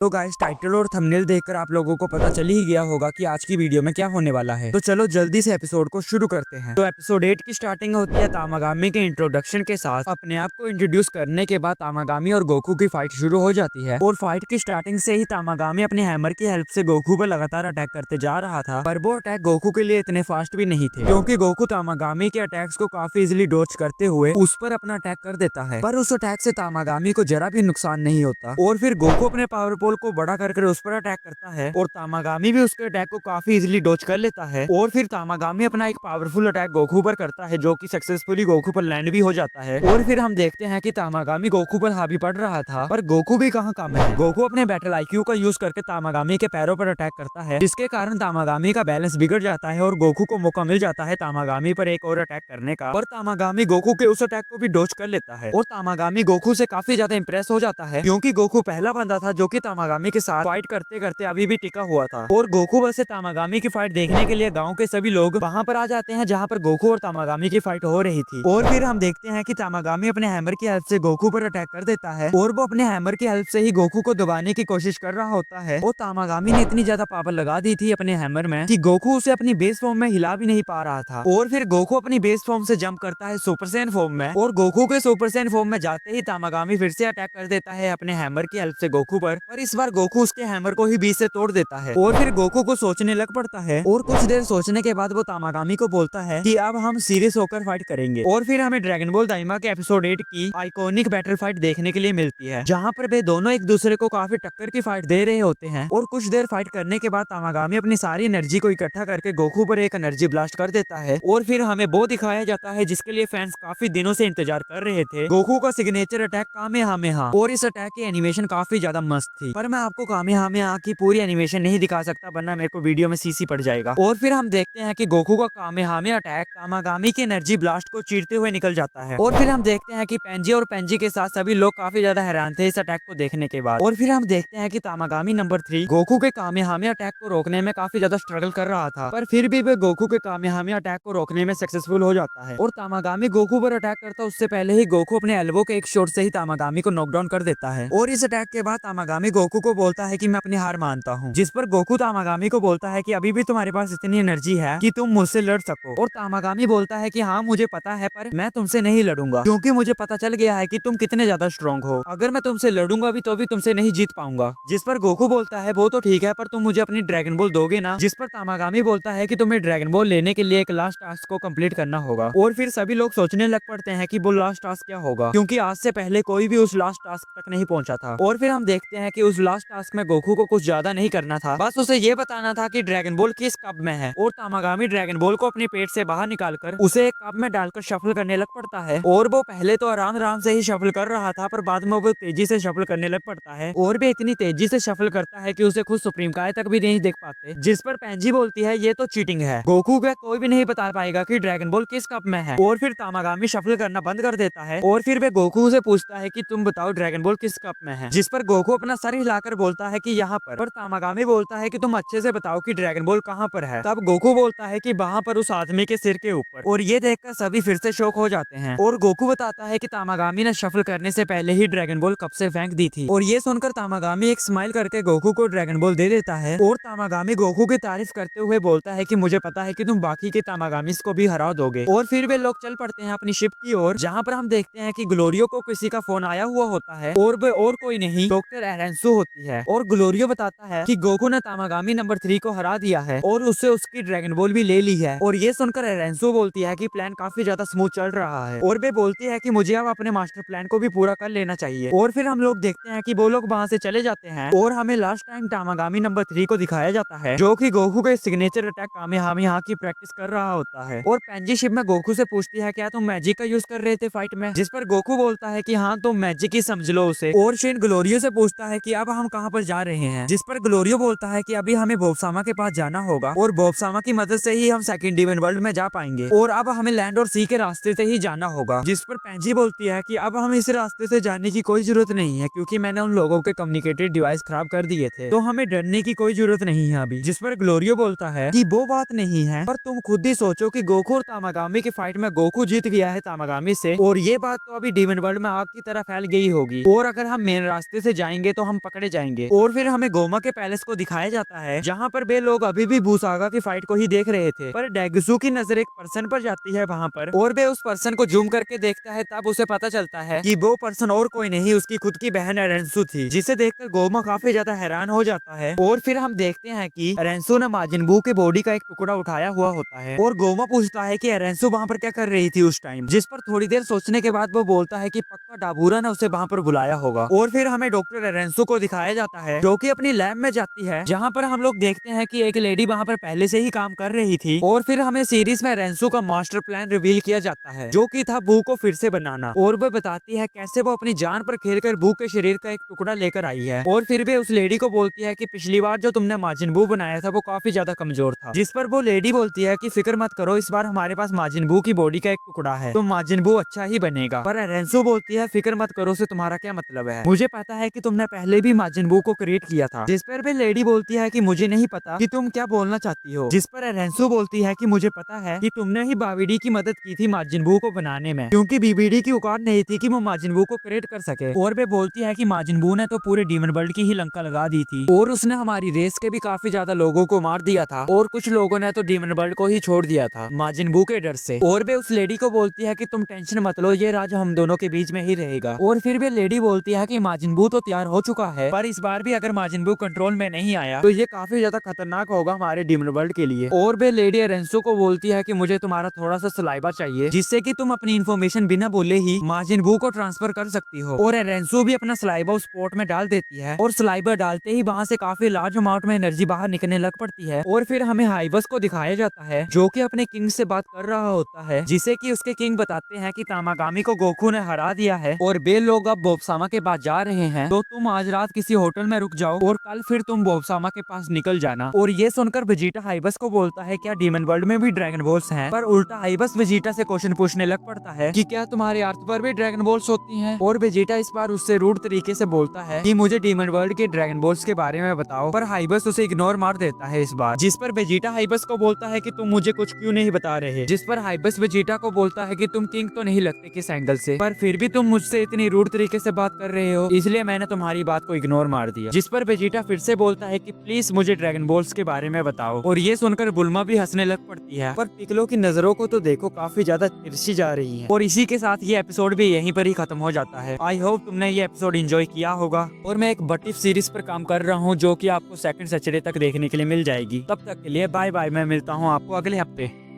तो guys title और thumbnail देखकर आप लोगों को पता चल ही गया होगा कि आज की वीडियो में क्या होने वाला है। तो चलो जल्दी से एपिसोड को शुरू करते हैं। तो एपिसोड 8 की स्टार्टिंग होती है तामागामी के इंट्रोडक्शन के साथ। अपने आप को इंट्रोड्यूस करने के बाद तामागामी और गोकू की फाइट शुरू हो जाती है और फाइट की स्टार्टिंग से ही तामागामी अपने हैमर की हेल्प से गोकू पर लगातार अटैक करते जा रहा था। पर वो अटैक गोकू के लिए इतने फास्ट भी नहीं थे, क्योंकि गोकू तामागामी के अटैक्स को काफी इजिली डॉज करते हुए उस पर अपना अटैक कर देता है। पर उस अटैक से तामागामी को जरा भी नुकसान नहीं होता और फिर गोकू अपने पावर पोल को बड़ा कर उस पर अटैक करता है और तामागामी भी उसके अटैक को काफी इजीली डॉज कर लेता है। और फिर तामागामी अपना एक पावरफुल अटैक गोकू पर करता है, जो कि सक्सेसफुली गोकू पर लैंड भी हो जाता है। और फिर हम देखते हैं कि तामागामी गोकू पर हावी पड़ रहा था, पर गोकू भी कहाँ काम है। गोकू अपने बैटल आईक्यू का यूज करके तामागामी के पैरों पर अटैक करता है, जिसके कारण तामागामी का बैलेंस बिगड़ जाता है और गोकू को मौका मिल जाता है तामागामी पर एक और अटैक करने का। और तामागामी गोकू के उस अटैक को भी डॉज कर लेता है और तामागामी गोकू से काफी ज्यादा इंप्रेस हो जाता है, क्योंकि गोकू पहला बंदा था जो कि तामागामी के साथ फाइट करते करते अभी भी टिका हुआ था। और गोकू बस से तामागामी की फाइट देखने के लिए गांव के सभी लोग वहां पर आ जाते हैं जहां पर गोकू और तामागामी की फाइट हो रही थी। और फिर हम देखते हैं कि तामागामी अपने हैमर की हेल्प से गोकू पर अटैक कर देता है और वो अपने हैमर की हेल्प से ही गोकू को दबाने की कोशिश कर रहा होता है। और तामागामी ने इतनी ज्यादा पावर लगा दी थी अपने हैमर में कि गोकू उसे अपनी बेस फॉर्म में हिला भी नहीं पा रहा था। और फिर गोकू अपनी बेस फॉर्म से जंप करता है सुपर सैयन फॉर्म में, और गोकू के सुपर सैयन फॉर्म में जाते ही तामागामी फिर से अटैक कर देता है अपने हैमर की हेल्प से गोकू पर इस बार गोकू उसके हैमर को ही बीच से तोड़ देता है। और फिर गोकू को सोचने लग पड़ता है और कुछ देर सोचने के बाद वो तामागामी को बोलता है कि अब हम सीरियस होकर फाइट करेंगे। और फिर हमें ड्रैगन बॉल दाइमा के एपिसोड 8 की आइकॉनिक बैटल फाइट देखने के लिए मिलती है, जहाँ पर वे दोनों एक दूसरे को काफी टक्कर की फाइट दे रहे होते हैं। और कुछ देर फाइट करने के बाद तामागामी अपनी सारी एनर्जी को इकट्ठा करके गोकू पर एक एनर्जी ब्लास्ट कर देता है। और फिर हमें वो दिखाया जाता है जिसके लिए फैंस काफी दिनों से इंतजार कर रहे थे, गोकू का सिग्नेचर अटैक कामेहामेहा। और इस अटैक की एनिमेशन काफी ज्यादा मस्त थी, पर मैं आपको कामेहामेहा की पूरी एनिमेशन नहीं दिखा सकता वरना मेरे को वीडियो में सीसी पड़ जाएगा। और फिर हम देखते हैं कि गोकू का कामेहामे अटैक तामागामी की एनर्जी ब्लास्ट को चीरते हुए निकल जाता है। और फिर हम देखते हैं कि पेंजी और पेंजी के साथ सभी लोग काफी ज्यादा हैरान थे इस अटैक को देखने के बाद। और फिर हम देखते हैं कि तामागामी नंबर 3 गोकू के कामेहामे अटैक को रोकने में काफी ज्यादा स्ट्रगल कर रहा था, पर फिर भी वह गोकू के कामेहामे अटैक को रोकने में सक्सेसफुल हो जाता है। और तामागामी गोकू पर अटैक करता उससे पहले ही गोकू अपने एल्बो के एक शॉट से ही तामागामी को नॉकडाउन कर देता है। और इस अटैक के बाद तामागामी गोकू को बोलता है कि मैं अपनी हार मानता हूँ, जिस पर गोकू तामागामी को बोलता है कि अभी भी तुम्हारे पास इतनी एनर्जी है कि तुम मुझसे लड़ सको। और तामागामी बोलता है कि हाँ मुझे पता है, पर मैं तुमसे नहीं लड़ूंगा, क्योंकि मुझे पता चल गया है कि तुम कितने ज्यादा स्ट्रॉन्ग हो। अगर मैं तुमसे लड़ूंगा भी तो भी तुमसे नहीं जीत पाऊंगा। जिस पर गोकू बोलता है वो तो ठीक है, पर तुम मुझे अपनी ड्रैगन बॉल दोगे ना। जिस पर तामागामी बोलता है कि तुम्हें ड्रैगन बॉल लेने के लिए एक लास्ट टास्क को कंप्लीट करना होगा। और फिर सभी लोग सोचने लग पड़ते हैं कि वो लास्ट टास्क क्या होगा, क्योंकि आज से पहले कोई भी उस लास्ट टास्क तक नहीं पहुंचा था। और फिर हम देखते हैं कि उस लास्ट टास्क में गोकू को कुछ ज्यादा नहीं करना था, बस उसे ये बताना था कि ड्रैगन बॉल किस कप में है। और तामागामी ड्रैगन बॉल को अपने पेट से बाहर निकालकर उसे एक कप में डालकर शफल करने लग पड़ता है। और वो पहले तो आराम आराम से ही शफल कर रहा था, पर बाद में वो तेजी से शफल करने लग पड़ता है और भी इतनी तेजी से शफल करता है कि उसे खुद सुप्रीम काय तक भी नहीं देख पाते। जिस पर पेंजी बोलती है ये तो चीटिंग है, गोकू का कोई भी नहीं बता पाएगा कि ड्रैगन बॉल किस कप में है। और फिर तामागामी शफल करना बंद कर देता है और फिर वे गोकू से पूछता है कि तुम बताओ ड्रैगन बॉल किस कप में है। जिस पर गोकू अपना सर हिलाकर बोलता है कि यहाँ पर तामागामी बोलता है कि तुम अच्छे से बताओ कि ड्रैगन बॉल कहाँ पर है। तब गोकू बोलता है कि वहाँ पर उस आदमी के सिर के ऊपर। और ये देखकर सभी फिर से शॉक हो जाते हैं और गोकू बताता है कि तामागामी ने शफल करने से पहले ही ड्रैगन बॉल कप से फेंक दी थी। और ये सुनकर तामागामी एक स्माइल करके गोकू को ड्रैगन बॉल दे देता है और तामागामी गोकू की तारीफ करते हुए बोलता है कि मुझे पता है कि तुम बाकी के तामागामीज को भी हरा दोगे। और फिर वे लोग चल पड़ते हैं अपनी शिप की ओर, जहाँ पर हम देखते हैं कि ग्लोरियो को किसी का फोन आया हुआ होता है और वे और कोई नहीं डॉक्टर एरेंसो होती है। और ग्लोरियो बताता है कि गोकू ने तामागामी नंबर 3 को हरा दिया है और उससे उसकी ड्रैगन बॉल भी ले ली है। और ये सुनकर एरेंसो बोलती है कि प्लान काफी ज्यादा स्मूथ चल रहा है और वे बोलती है कि मुझे अब अपने मास्टर प्लान को भी पूरा कर लेना चाहिए। और फिर हम लोग देखते हैं कि वो लोग वहाँ से चले जाते हैं और हमें लास्ट टाइम तामागामी नंबर 3 को दिखाया जाता है, जो कि गोकू के सिग्नेचर अटैक कामेहामेहा की प्रैक्टिस कर रहा होता है। और पेंजी शिप में गोकू से पूछती है क्या तुम मैजिक का यूज कर रहे थे फाइट में। जिस पर गोकू बोलता है कि हाँ तुम मैजिक ही समझ लो उसे। और शेन ग्लोरियो से पूछता है कि अब हम कहाँ पर जा रहे हैं। जिस पर ग्लोरियो बोलता है कि अभी हमें बोबसामा के पास जाना होगा और बोबसामा की मदद से ही हम सेकंड डिवन वर्ल्ड में जा पाएंगे और अब हमें लैंड और सी के रास्ते से ही जाना होगा। जिस पर पेंजी बोलती है कि अब हम इस रास्ते से जाने की कोई जरूरत नहीं है, क्योंकि मैंने उन लोगों के कम्युनिकेटेड डिवाइस खराब कर दिए थे, तो हमें डरने की कोई जरूरत नहीं है अभी। जिस पर ग्लोरियो बोलता है कि वो बात नहीं है, पर तुम खुद ही सोचो कि गोकू और तामागामी की फाइट में गोकू जीत गया है तामागामी से और ये बात तो अभी डिवन वर्ल्ड में आग की तरह फैल गई होगी और अगर हम मेन रास्ते से जाएंगे तो हम पकड़े जाएंगे। और फिर हमें गोमा के पैलेस को दिखाया जाता है जहाँ पर वे लोग अभी भी भूसागा की फाइट को ही देख रहे थे, पर डेगसू की नजर एक पर्सन पर जाती है वहाँ पर, और वे उस पर्सन को जूम करके देखता है। तब उसे पता चलता है कि वो पर्सन और कोई नहीं, उसकी खुद की बहन एरेंसू थी, जिसे देखकर गोमा काफी ज्यादा हैरान हो जाता है। और फिर हम देखते हैं कि एरेंसू ने माजिन बू के बॉडी का एक टुकड़ा उठाया हुआ होता है, और गोमा पूछता है कि एरेंसू वहाँ पर क्या कर रही थी उस टाइम, जिस पर थोड़ी देर सोचने के बाद वो बोलता है कि पक्का डाबूरा ने उसे वहाँ पर बुलाया होगा। और फिर हमें डॉक्टर एरेंसू को दिखाया जाता है जो कि अपनी लैब में जाती है, जहाँ पर हम लोग देखते हैं कि एक लेडी वहाँ पर पहले से ही काम कर रही थी। और फिर हमें सीरीज में एरेंसू का मास्टर प्लान रिवील किया जाता है जो कि था बू को फिर से बनाना, और वो बताती है कैसे वो अपनी जान पर खेलकर बू के शरीर का एक टुकड़ा लेकर आई है। और फिर भी उस लेडी को बोलती है कि पिछली बार जो तुमने माजिन बू बनाया था वो काफी ज्यादा कमजोर था, जिस पर वो लेडी बोलती है कि फिक्र मत करो, इस बार हमारे पास माजिन बू की बॉडी का एक टुकड़ा है तो माजिन बू अच्छा ही बनेगा। पर एरेंसू बोलती है फिक्र मत करो से तुम्हारा क्या मतलब है, मुझे पता है कि तुमने पहले भी माजिन बू को क्रिएट किया था। जिस पर भी लेडी बोलती है कि मुझे नहीं पता कि तुम क्या बोलना चाहती हो, जिस पर एरेंसू बोलती है कि मुझे पता है कि तुमने ही बाविडी की मदद की थी माजिन बू को बनाने में, क्योंकि बीबीडी की औकात नहीं थी कि वो माजिन बू को क्रिएट कर सके। और वे बोलती है कि माजिन बू ने तो पूरे डीमन वर्ल्ड की ही लंका लगा दी थी, और उसने हमारी रेस के भी काफी ज्यादा लोगों को मार दिया था, और कुछ लोगों ने तो डीमन वर्ल्ड को ही छोड़ दिया था माजिन बू के डर से। और वे उस लेडी को बोलती है कि तुम टेंशन मत लो, ये राज हम दोनों के बीच में ही रहेगा। और फिर भी लेडी बोलती है कि माजिन बू तो तैयार हो चुका है, पर इस बार भी अगर माजिन बू कंट्रोल में नहीं आया तो ये काफी ज्यादा खतरनाक होगा हमारे डीमन वर्ल्ड के लिए। और वे लेडी एरेंसो को बोलती है कि मुझे तुम्हारा थोड़ा सा सलाइवा चाहिए, जिससे कि तुम अपनी इन्फॉर्मेशन बिना बोले ही माजिन बू को ट्रांसफर कर सकती हो। और एरेंसो भी अपना सलाइवा उस पोर्ट में डाल देती है, और सलाइवा डालते ही वहाँ से काफी लार्ज अमाउंट में एनर्जी बाहर निकलने लग पड़ती है। और फिर हमें हाइबस को दिखाया जाता है जो कि अपने किंग से बात कर रहा होता है, जिसे कि उसके किंग बताते हैं कि तामागामी को गोकू ने हरा दिया है और वे लोग अब बोबसामा के पास जा रहे हैं, तो तुम आज रात किसी होटल में रुक जाओ और कल फिर तुम बोबसामा के पास निकल जाना। और ये सुनकर वेजिटा हाइबस को बोलता है क्या डीमन वर्ल्ड में भी ड्रैगन बॉल्स हैं? पर उल्टा हाइबस वेजिटा से क्वेश्चन पूछने लग पड़ता है कि क्या तुम्हारे अर्थ पर भी ड्रैगन बॉल्स होती हैं? और वेजिटा इस बार उससे रूड तरीके से बोलता है कि मुझे डीमन वर्ल्ड के ड्रैगन बॉल्स के बारे में बताओ, पर हाइबस उसे इग्नोर मार देता है इस बार, जिस पर वेजिटा हाइबस को बोलता है कि तुम मुझे कुछ क्यों नहीं बता रहे, जिस पर हाइबस वेजिटा को बोलता है कि तुम किंग तो नहीं लगते किस एंगल से, पर फिर भी तुम मुझसे इतनी रूड तरीके से बात कर रहे हो, इसलिए मैंने तुम्हारी बात को इग्नोर मार दिया। जिस पर वेजिटा फिर से बोलता है कि प्लीज मुझे ड्रैगन बॉल्स के बारे में बताओ। और ये सुनकर बुल्मा भी हंसने लग पड़ती है, पर पिकलो की नजरों को तो देखो काफी ज्यादा तिरछी जा रही है। और इसी के साथ ये एपिसोड भी यहीं पर ही खत्म हो जाता है। आई होप तुमने ये एपिसोड एंजॉय किया होगा, और मैं एक बटिफ सीरीज पर काम कर रहा हूँ जो कि आपको सेकंड सैटरडे तक देखने के लिए मिल जाएगी। तब तक के लिए बाय बाय, मैं मिलता हूँ आपको अगले हफ्ते।